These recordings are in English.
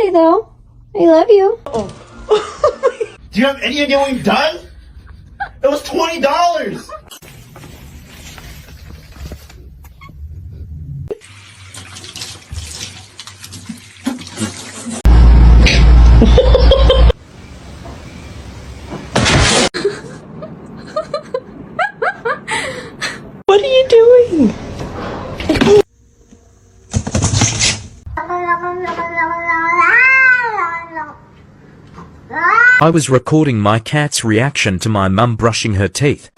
okay though. I love you. Oh. Do you have any idea what you've done? It was $20! What are you doing? I was recording my cat's reaction to my mum brushing her teeth.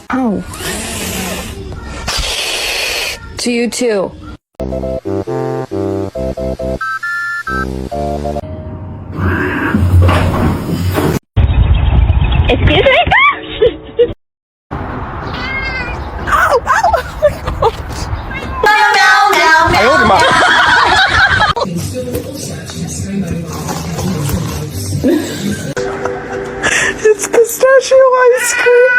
Oh. To you too. Excuse me? It's pistachio ice cream.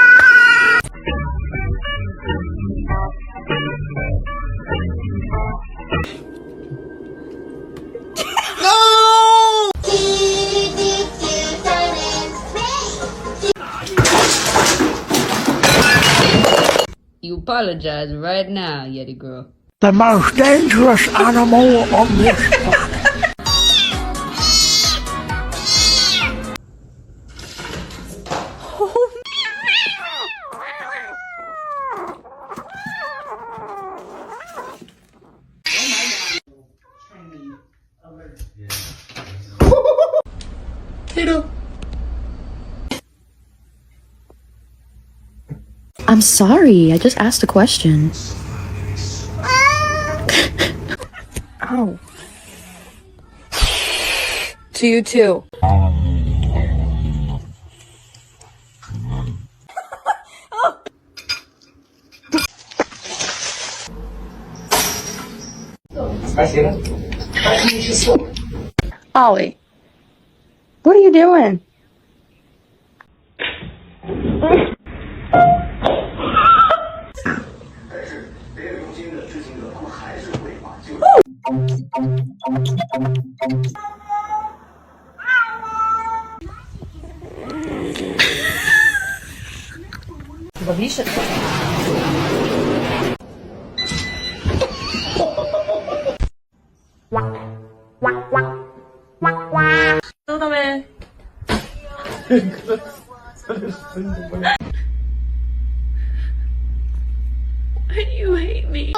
You apologize right now, Yeti girl. The most dangerous animal on this planet. I'm sorry, I just asked a question. Oh. To you too. Ollie, what are you doing? Why do you hate me?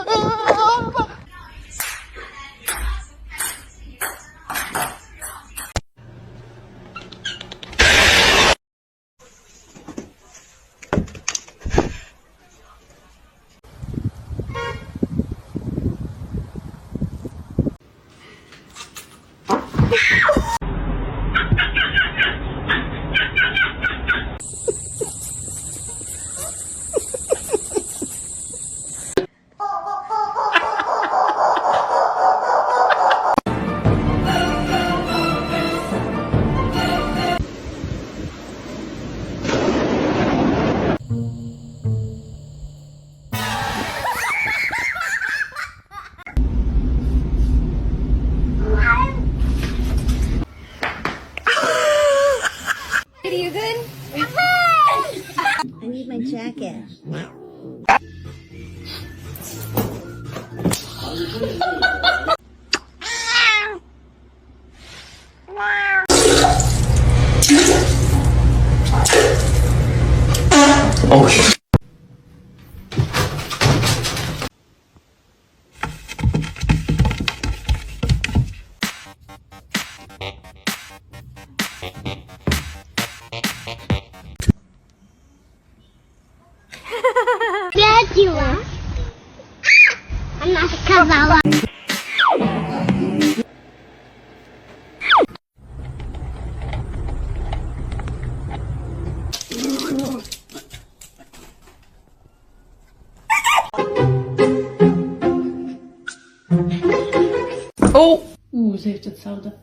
You good? I need my jacket. Oh shit. Dad, you are. I'm not a cavalla. Oh! Ze heeft hetzelfde.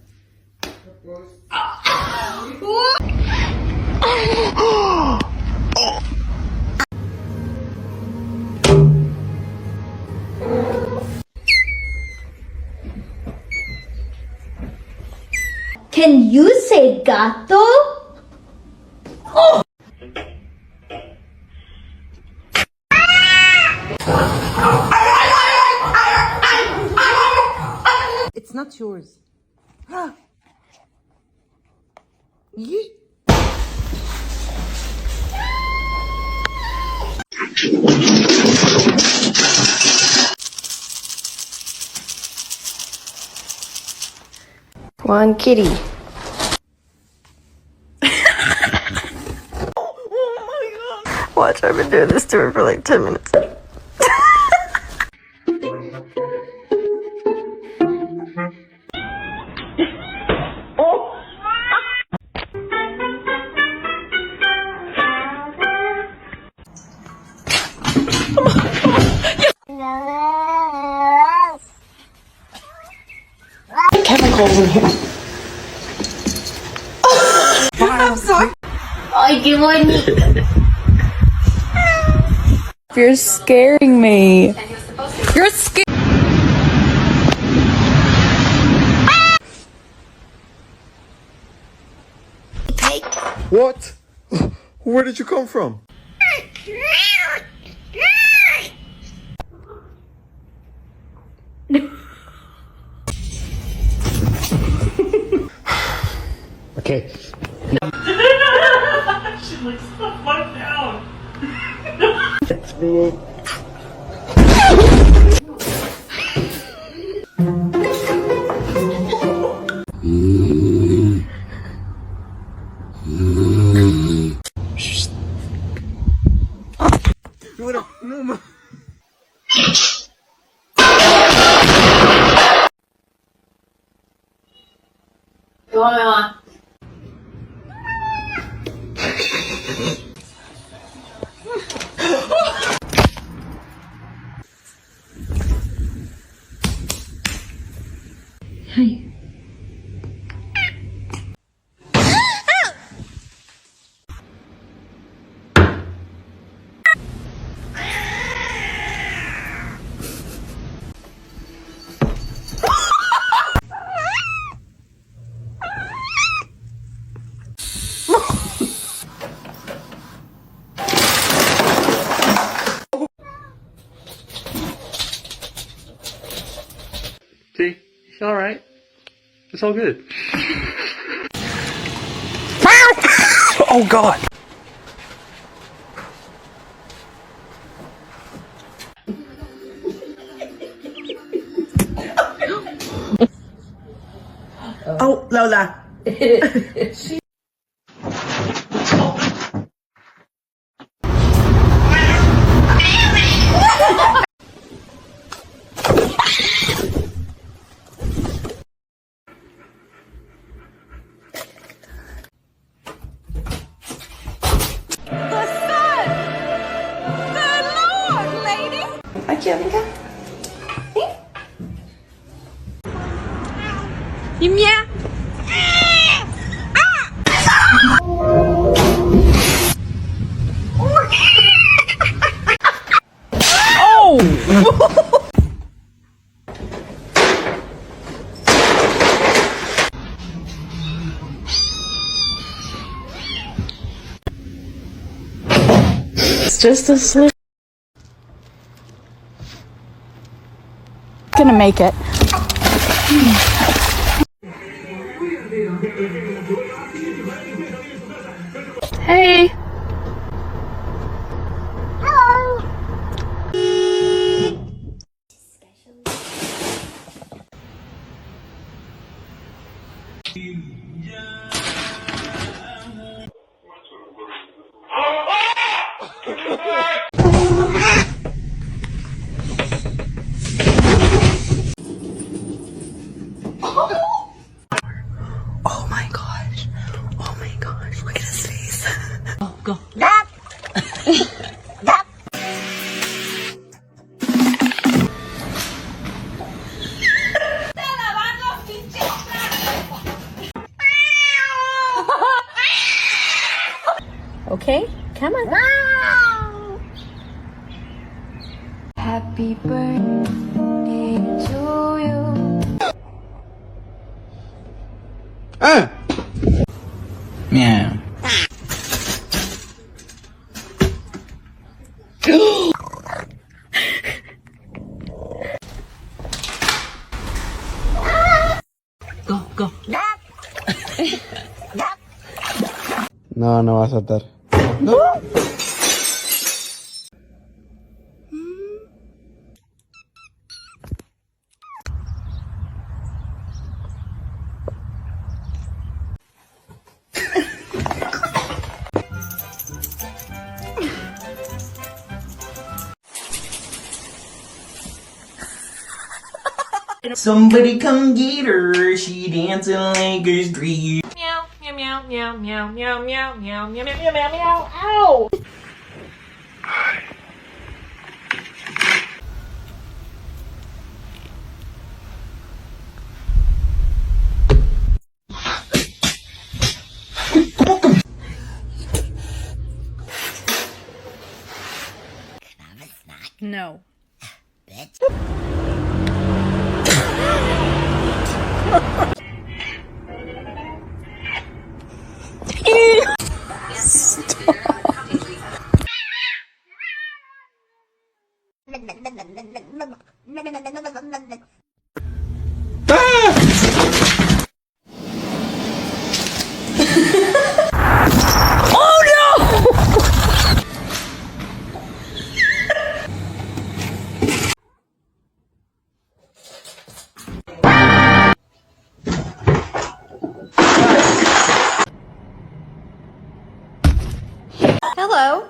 de gato? It's not yours. One kitty. Watch, I've been doing this to her for like 10 minutes. Chemicals in here. I'm sorry. Ay, qué bonito. You're scaring me. You're scaring. What? Where did you come from? Okay. She looks so fucked down. See? It's alright. It's all good. Oh God! Oh, Lola. It's just a slip. Gonna make it. Hey. Oh my gosh. Oh my gosh. Look at his face. Oh, go. Okay, come on. Happy birthday to you. Meow. Go. No, no va a saltar. No. Somebody come get her, she dancing like a street. Meow, meow, meow, meow, meow, meow, meow, meow, meow, meow, meow, meow, ow! No. Hello.